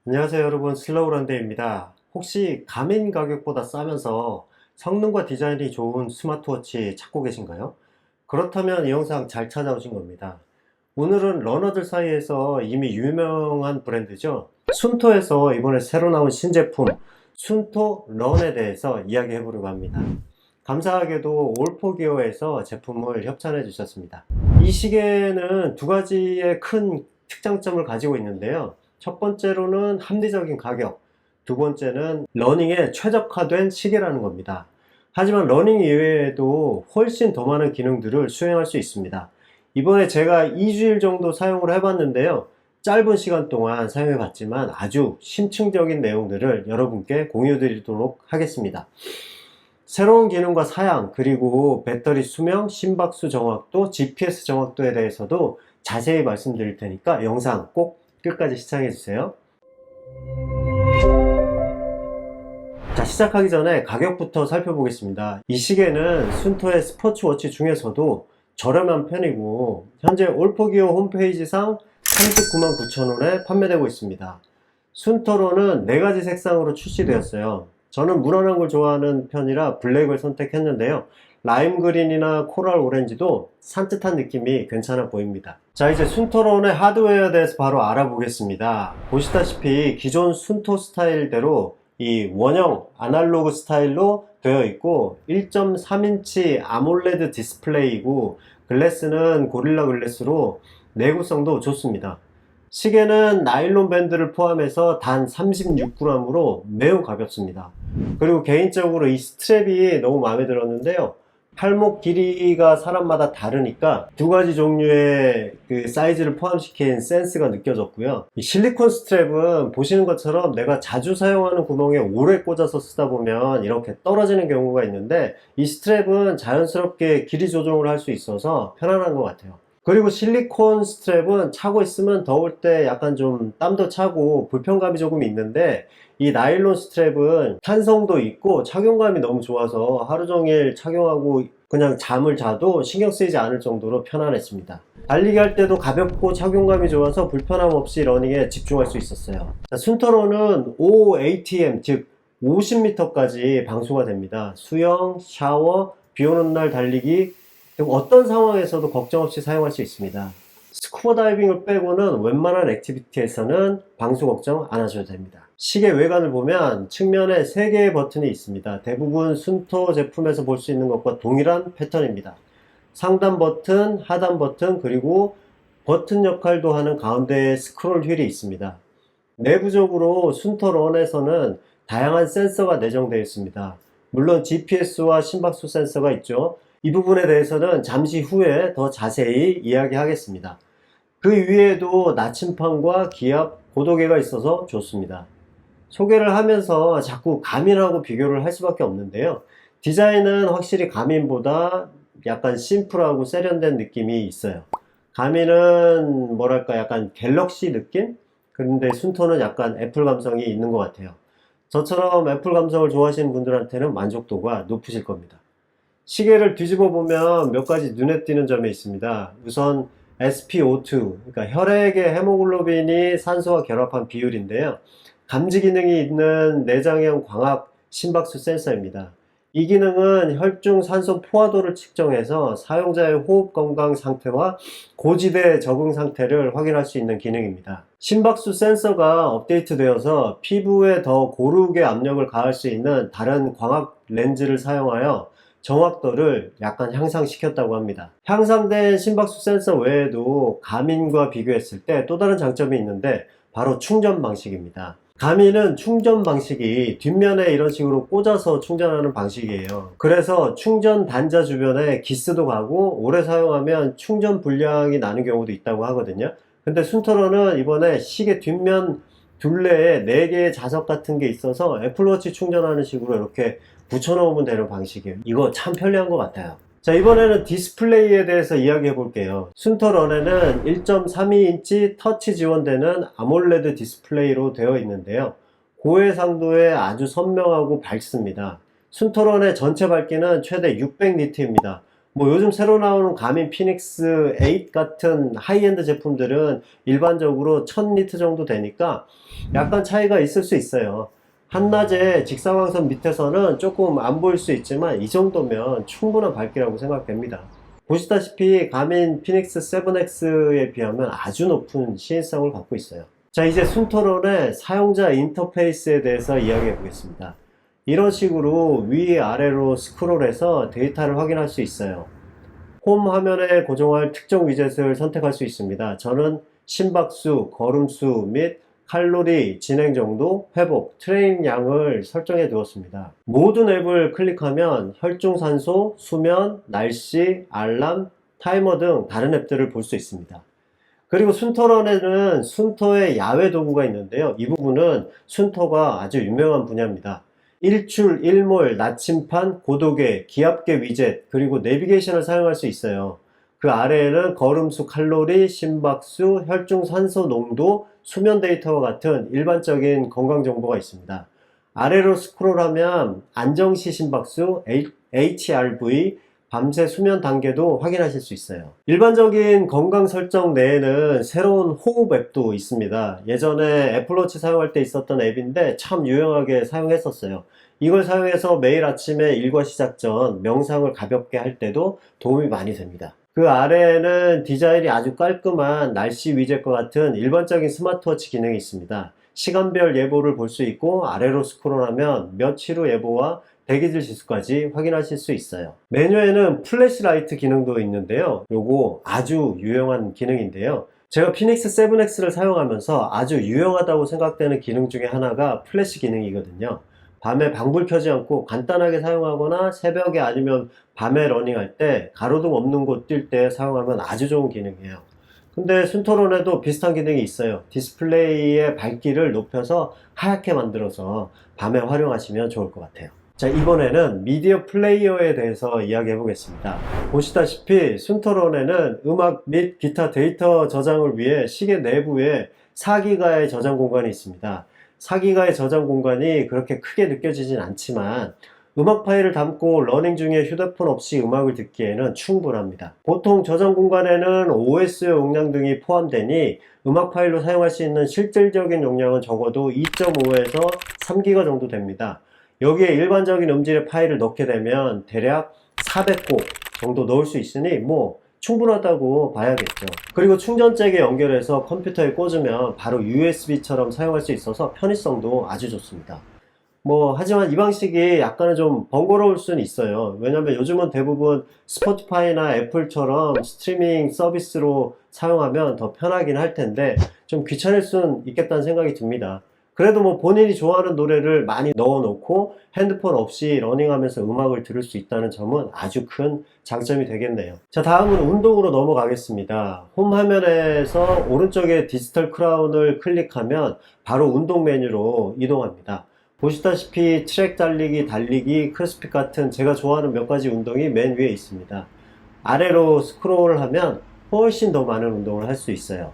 안녕하세요 여러분, 슬로우런데입니다. 혹시 가민 가격보다 싸면서 성능과 디자인이 좋은 스마트워치 찾고 계신가요? 그렇다면 이 영상 잘 찾아오신 겁니다. 오늘은 러너들 사이에서 이미 유명한 브랜드죠. 순토에서 이번에 새로 나온 신제품 순토 런에 대해서 이야기해 보려고 합니다. 감사하게도 올포기어에서 제품을 협찬해 주셨습니다. 이 시계는 두 가지의 큰 특장점을 가지고 있는데요. 첫 번째로는 합리적인 가격, 두 번째는 러닝에 최적화된 시계라는 겁니다. 하지만 러닝 이외에도 훨씬 더 많은 기능들을 수행할 수 있습니다. 이번에 제가 2주일 정도 사용을 해봤는데요. 짧은 시간 동안 사용해봤지만 아주 심층적인 내용들을 여러분께 공유 드리도록 하겠습니다. 새로운 기능과 사양, 그리고 배터리 수명, 심박수 정확도, GPS 정확도에 대해서도 자세히 말씀드릴 테니까 영상 꼭 끝까지 시청해 주세요. 자, 시작하기 전에 가격부터 살펴보겠습니다. 이 시계는 순토의 스포츠워치 중에서도 저렴한 편이고 현재 올포기어 홈페이지상 39만 9천 원에 판매되고 있습니다. 순토로는 4가지 색상으로 출시되었어요. 저는 무난한 걸 좋아하는 편이라 블랙을 선택했는데요. 라임 그린이나 코랄 오렌지도 산뜻한 느낌이 괜찮아 보입니다. 자, 이제 순토론의 하드웨어에 대해서 바로 알아보겠습니다. 보시다시피 기존 순토 스타일대로 이 원형 아날로그 스타일로 되어 있고 1.3인치 아몰레드 디스플레이이고 글래스는 고릴라 글래스로 내구성도 좋습니다. 시계는 나일론 밴드를 포함해서 단 36g으로 매우 가볍습니다. 그리고 개인적으로 이 스트랩이 너무 마음에 들었는데요. 팔목 길이가 사람마다 다르니까 두 가지 종류의 그 사이즈를 포함시킨 센스가 느껴졌고요. 이 실리콘 스트랩은 보시는 것처럼 내가 자주 사용하는 구멍에 오래 꽂아서 쓰다 보면 이렇게 떨어지는 경우가 있는데 이 스트랩은 자연스럽게 길이 조정을 할 수 있어서 편안한 것 같아요. 그리고 실리콘 스트랩은 차고 있으면 더울 때 약간 좀 땀도 차고 불편감이 조금 있는데 이 나일론 스트랩은 탄성도 있고 착용감이 너무 좋아서 하루 종일 착용하고 그냥 잠을 자도 신경 쓰이지 않을 정도로 편안했습니다. 달리기 할 때도 가볍고 착용감이 좋아서 불편함 없이 러닝에 집중할 수 있었어요. 순터로는 OATM 즉 50m까지 방수가 됩니다. 수영, 샤워, 비 오는 날 달리기 어떤 상황에서도 걱정 없이 사용할 수 있습니다. 스쿠버 다이빙을 빼고는 웬만한 액티비티에서는 방수 걱정 안 하셔도 됩니다. 시계 외관을 보면 측면에 3개의 버튼이 있습니다. 대부분 순토 제품에서 볼 수 있는 것과 동일한 패턴입니다. 상단 버튼, 하단 버튼, 그리고 버튼 역할도 하는 가운데에 스크롤 휠이 있습니다. 내부적으로 순토 런에서는 다양한 센서가 내장되어 있습니다. 물론 GPS와 심박수 센서가 있죠. 이 부분에 대해서는 잠시 후에 더 자세히 이야기하겠습니다. 그 위에도 나침판과 기압, 고도계가 있어서 좋습니다. 소개를 하면서 자꾸 가민하고 비교를 할 수밖에 없는데요. 디자인은 확실히 가민보다 약간 심플하고 세련된 느낌이 있어요. 가민은 뭐랄까 약간 갤럭시 느낌? 그런데 순토는 약간 애플 감성이 있는 것 같아요. 저처럼 애플 감성을 좋아하시는 분들한테는 만족도가 높으실 겁니다. 시계를 뒤집어 보면 몇 가지 눈에 띄는 점이 있습니다. 우선 SpO2, 그러니까 혈액의 헤모글로빈이 산소와 결합한 비율인데요. 감지 기능이 있는 내장형 광학 심박수 센서입니다. 이 기능은 혈중 산소 포화도를 측정해서 사용자의 호흡 건강 상태와 고지대 적응 상태를 확인할 수 있는 기능입니다. 심박수 센서가 업데이트되어서 피부에 더 고르게 압력을 가할 수 있는 다른 광학 렌즈를 사용하여 정확도를 약간 향상시켰다고 합니다. 향상된 심박수 센서 외에도 가민과 비교했을 때 또 다른 장점이 있는데 바로 충전 방식입니다. 가민은 충전 방식이 뒷면에 이런 식으로 꽂아서 충전하는 방식이에요. 그래서 충전 단자 주변에 기스도 가고 오래 사용하면 충전 불량이 나는 경우도 있다고 하거든요. 근데 순토로는 이번에 시계 뒷면 둘레에 4개의 자석 같은 게 있어서 애플워치 충전하는 식으로 이렇게 붙여놓으면 되는 방식이에요. 이거 참 편리한 것 같아요. 자, 이번에는 디스플레이에 대해서 이야기해 볼게요. 순토런에는 1.32인치 터치 지원되는 아몰레드 디스플레이로 되어 있는데요. 고해상도에 아주 선명하고 밝습니다. 순토런의 전체 밝기는 최대 600니트입니다. 뭐 요즘 새로 나오는 가민 피닉스 8 같은 하이엔드 제품들은 일반적으로 1000니트 정도 되니까 약간 차이가 있을 수 있어요. 한낮에 직사광선 밑에서는 조금 안 보일 수 있지만 이 정도면 충분한 밝기라고 생각됩니다. 보시다시피 가민 피닉스 7X에 비하면 아주 높은 시인성을 갖고 있어요. 자, 이제 순토론의 사용자 인터페이스에 대해서 이야기해 보겠습니다. 이런 식으로 위아래로 스크롤해서 데이터를 확인할 수 있어요. 홈 화면에 고정할 특정 위젯을 선택할 수 있습니다. 저는 심박수, 걸음수 및 칼로리, 진행 정도, 회복, 트레이닝 양을 설정해 두었습니다. 모든 앱을 클릭하면 혈중산소, 수면, 날씨, 알람, 타이머 등 다른 앱들을 볼 수 있습니다. 그리고 순토런에는 순토의 야외 도구가 있는데요. 이 부분은 순토가 아주 유명한 분야입니다. 일출, 일몰, 나침판, 고도계, 기압계 위젯, 그리고 내비게이션을 사용할 수 있어요. 그 아래에는 걸음수, 칼로리, 심박수, 혈중 산소 농도, 수면 데이터와 같은 일반적인 건강 정보가 있습니다. 아래로 스크롤하면 안정시 심박수, HRV, 밤새 수면 단계도 확인하실 수 있어요. 일반적인 건강 설정 내에는 새로운 호흡 앱도 있습니다. 예전에 애플워치 사용할 때 있었던 앱인데 참 유용하게 사용했었어요. 이걸 사용해서 매일 아침에 일과 시작 전 명상을 가볍게 할 때도 도움이 많이 됩니다. 그 아래에는 디자인이 아주 깔끔한 날씨 위젯과 같은 일반적인 스마트워치 기능이 있습니다. 시간별 예보를 볼 수 있고 아래로 스크롤하면 며칠 후 예보와 대기질 지수까지 확인하실 수 있어요. 메뉴에는 플래시라이트 기능도 있는데요. 요거 아주 유용한 기능인데요. 제가 피닉스 7X를 사용하면서 아주 유용하다고 생각되는 기능 중에 하나가 플래시 기능이거든요. 밤에 방불 켜지 않고 간단하게 사용하거나 새벽에 아니면 밤에 러닝할 때 가로등 없는 곳 뛸 때 사용하면 아주 좋은 기능이에요. 근데 순토론에도 비슷한 기능이 있어요. 디스플레이의 밝기를 높여서 하얗게 만들어서 밤에 활용하시면 좋을 것 같아요. 자, 이번에는 미디어 플레이어에 대해서 이야기해 보겠습니다. 보시다시피 순토론에는 음악 및 기타 데이터 저장을 위해 시계 내부에 4기가의 저장 공간이 있습니다. 4기가의 저장 공간이 그렇게 크게 느껴지진 않지만 음악 파일을 담고 러닝 중에 휴대폰 없이 음악을 듣기에는 충분합니다. 보통 저장 공간에는 OS 용량 등이 포함되니 음악 파일로 사용할 수 있는 실질적인 용량은 적어도 2.5에서 3기가 정도 됩니다. 여기에 일반적인 음질의 파일을 넣게 되면 대략 400곡 정도 넣을 수 있으니 뭐 충분하다고 봐야겠죠. 그리고 충전잭에 연결해서 컴퓨터에 꽂으면 바로 USB처럼 사용할 수 있어서 편의성도 아주 좋습니다. 하지만 이 방식이 약간은 좀 번거로울 수는 있어요. 왜냐면 요즘은 대부분 스포티파이나 애플처럼 스트리밍 서비스로 사용하면 더 편하긴 할 텐데 좀 귀찮을 수는 있겠다는 생각이 듭니다. 그래도 본인이 좋아하는 노래를 많이 넣어놓고 핸드폰 없이 러닝하면서 음악을 들을 수 있다는 점은 아주 큰 장점이 되겠네요. 자, 다음은 운동으로 넘어가겠습니다. 홈 화면에서 오른쪽에 디지털 크라운을 클릭하면 바로 운동 메뉴로 이동합니다. 보시다시피 트랙 달리기, 크로스핏 같은 제가 좋아하는 몇 가지 운동이 맨 위에 있습니다. 아래로 스크롤하면 훨씬 더 많은 운동을 할 수 있어요.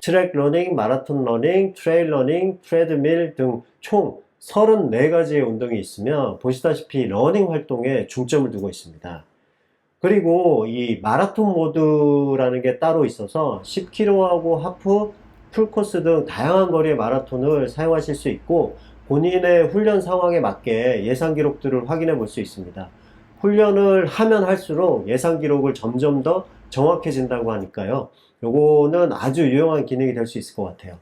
트랙 러닝, 마라톤 러닝, 트레일 러닝, 트레드밀 등 총 34가지의 운동이 있으며 보시다시피 러닝 활동에 중점을 두고 있습니다. 그리고 이 마라톤 모드라는 게 따로 있어서 10km하고 하프, 풀코스 등 다양한 거리의 마라톤을 사용하실 수 있고 본인의 훈련 상황에 맞게 예상 기록들을 확인해 볼 수 있습니다. 훈련을 하면 할수록 예상 기록을 점점 더 정확해진다고 하니까요. 요거는 아주 유용한 기능이 될 수 있을 것 같아요.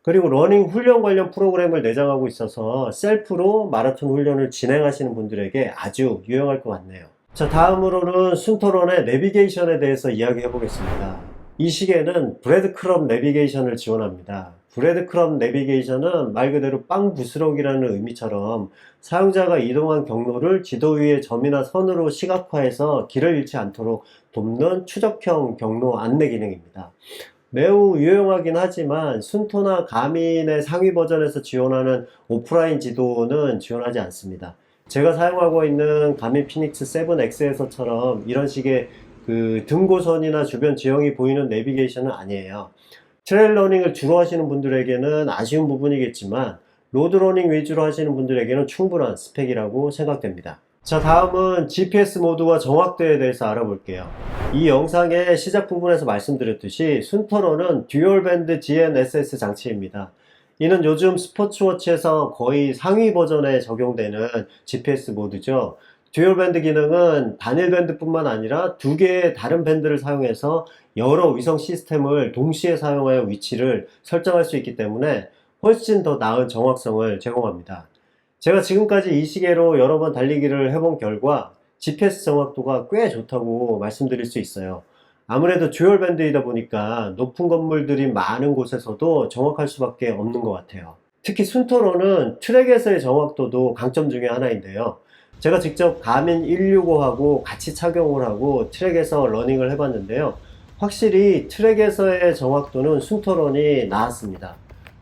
그리고 러닝 훈련 관련 프로그램을 내장하고 있어서 셀프로 마라톤 훈련을 진행하시는 분들에게 아주 유용할 것 같네요. 자, 다음으로는 순토론의 내비게이션에 대해서 이야기해 보겠습니다. 이 시계는 브레드크럼 내비게이션을 지원합니다. 브레드크럼 내비게이션은 말 그대로 빵 부스러기라는 의미처럼 사용자가 이동한 경로를 지도 위의 점이나 선으로 시각화해서 길을 잃지 않도록 돕는 추적형 경로 안내 기능입니다. 매우 유용하긴 하지만 순토나 가민의 상위 버전에서 지원하는 오프라인 지도는 지원하지 않습니다. 제가 사용하고 있는 가민 피닉스 7X에서처럼 이런 식의 등고선이나 주변 지형이 보이는 내비게이션은 아니에요. 트레일 러닝을 주로 하시는 분들에게는 아쉬운 부분이겠지만 로드 러닝 위주로 하시는 분들에게는 충분한 스펙이라고 생각됩니다. 자, 다음은 GPS 모드와 정확도에 대해서 알아볼게요. 이 영상의 시작 부분에서 말씀드렸듯이 순터런은 듀얼밴드 GNSS 장치입니다. 이는 요즘 스포츠워치에서 거의 상위 버전에 적용되는 GPS 모드죠. 듀얼밴드 기능은 단일 밴드뿐만 아니라 두 개의 다른 밴드를 사용해서 여러 위성 시스템을 동시에 사용하여 위치를 설정할 수 있기 때문에 훨씬 더 나은 정확성을 제공합니다. 제가 지금까지 이 시계로 여러 번 달리기를 해본 결과 GPS 정확도가 꽤 좋다고 말씀드릴 수 있어요. 아무래도 듀얼 밴드이다 보니까 높은 건물들이 많은 곳에서도 정확할 수밖에 없는 것 같아요. 특히 순터런은 트랙에서의 정확도도 강점 중에 하나인데요. 제가 직접 가민 165하고 같이 착용을 하고 트랙에서 러닝을 해봤는데요. 확실히 트랙에서의 정확도는 순터런이 나았습니다.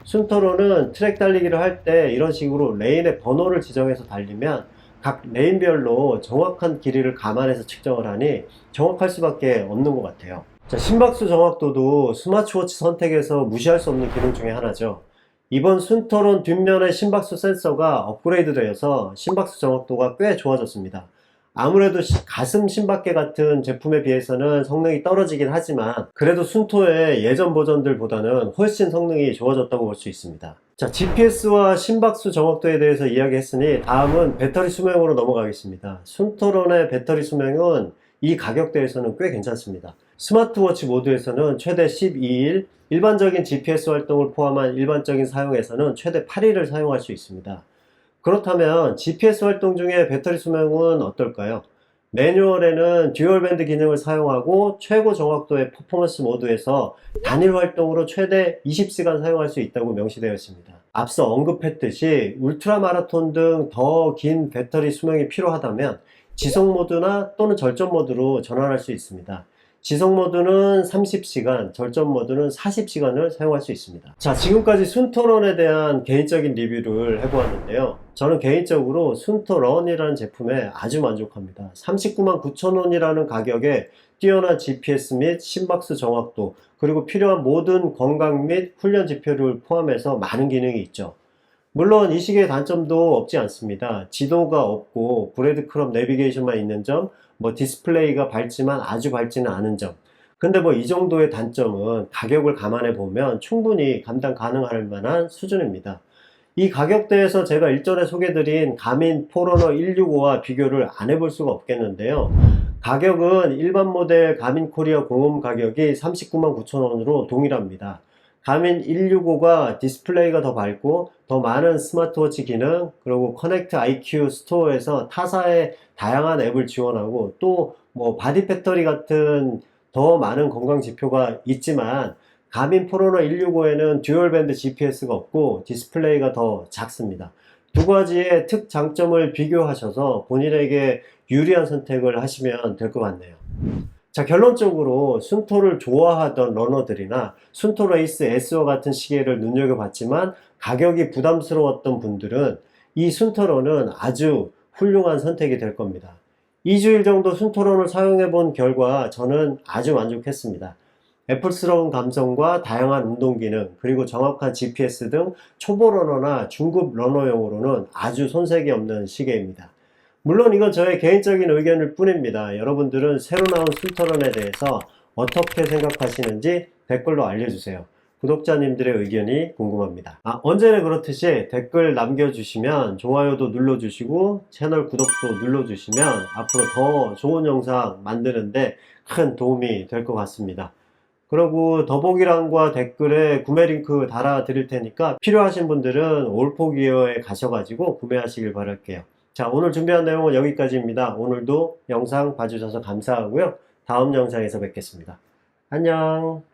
순터로는 트랙 달리기를 할 때 이런 식으로 레인의 번호를 지정해서 달리면 각 레인별로 정확한 길이를 감안해서 측정을 하니 정확할 수밖에 없는 것 같아요. 자, 심박수 정확도도 스마트워치 선택에서 무시할 수 없는 기능 중에 하나죠. 이번 순터론 뒷면의 심박수 센서가 업그레이드 되어서 심박수 정확도가 꽤 좋아졌습니다. 아무래도 가슴 심박계 같은 제품에 비해서는 성능이 떨어지긴 하지만 그래도 순토의 예전 버전들보다는 훨씬 성능이 좋아졌다고 볼 수 있습니다. 자, GPS와 심박수 정확도에 대해서 이야기했으니 다음은 배터리 수명으로 넘어가겠습니다. 순토론의 배터리 수명은 이 가격대에서는 꽤 괜찮습니다. 스마트워치 모드에서는 최대 12일, 일반적인 GPS 활동을 포함한 일반적인 사용에서는 최대 8일을 사용할 수 있습니다. 그렇다면 GPS 활동 중에 배터리 수명은 어떨까요? 매뉴얼에는 듀얼밴드 기능을 사용하고 최고 정확도의 퍼포먼스 모드에서 단일 활동으로 최대 20시간 사용할 수 있다고 명시되어 있습니다. 앞서 언급했듯이 울트라 마라톤 등 더 긴 배터리 수명이 필요하다면 지속 모드나 또는 절전 모드로 전환할 수 있습니다. 지속 모드는 30시간, 절전 모드는 40시간을 사용할 수 있습니다. 자, 지금까지 순터런에 대한 개인적인 리뷰를 해보았는데요. 저는 개인적으로 순터런이라는 제품에 아주 만족합니다. 39만 9천 원이라는 가격에 뛰어난 GPS 및 심박수 정확도, 그리고 필요한 모든 건강 및 훈련 지표를 포함해서 많은 기능이 있죠. 물론 이 시계의 단점도 없지 않습니다. 지도가 없고 브레드크럼 내비게이션만 있는 점, 디스플레이가 밝지만 아주 밝지는 않은 점. 근데 이 정도의 단점은 가격을 감안해 보면 충분히 감당 가능할 만한 수준입니다. 이 가격대에서 제가 일전에 소개드린 가민 포러너 165와 비교를 안 해볼 수가 없겠는데요. 가격은 일반 모델 가민 코리아 공홈 가격이 39만 9천 원으로 동일합니다. 가민 165가 디스플레이가 더 밝고 더 많은 스마트워치 기능, 그리고 커넥트 IQ 스토어에서 타사의 다양한 앱을 지원하고 또 바디 배터리 같은 더 많은 건강 지표가 있지만 가민 포러너 165에는 듀얼 밴드 GPS가 없고 디스플레이가 더 작습니다. 두 가지의 특장점을 비교하셔서 본인에게 유리한 선택을 하시면 될 것 같네요. 자, 결론적으로 순토를 좋아하던 러너들이나 순토 레이스 S와 같은 시계를 눈여겨봤지만 가격이 부담스러웠던 분들은 이 순토런은 아주 훌륭한 선택이 될 겁니다. 2주일 정도 순토런을 사용해 본 결과 저는 아주 만족했습니다. 애플스러운 감성과 다양한 운동 기능, 그리고 정확한 GPS 등 초보 러너나 중급 러너용으로는 아주 손색이 없는 시계입니다. 물론 이건 저의 개인적인 의견일 뿐입니다. 여러분들은 새로 나온 순터런에 대해서 어떻게 생각하시는지 댓글로 알려주세요. 구독자님들의 의견이 궁금합니다. 언제나 그렇듯이 댓글 남겨주시면 좋아요도 눌러주시고 채널 구독도 눌러주시면 앞으로 더 좋은 영상 만드는데 큰 도움이 될 것 같습니다. 그리고 더보기란과 댓글에 구매 링크 달아 드릴 테니까 필요하신 분들은 올포기어에 가셔가지고 구매하시길 바랄게요. 자, 오늘 준비한 내용은 여기까지입니다. 오늘도 영상 봐주셔서 감사하고요. 다음 영상에서 뵙겠습니다. 안녕.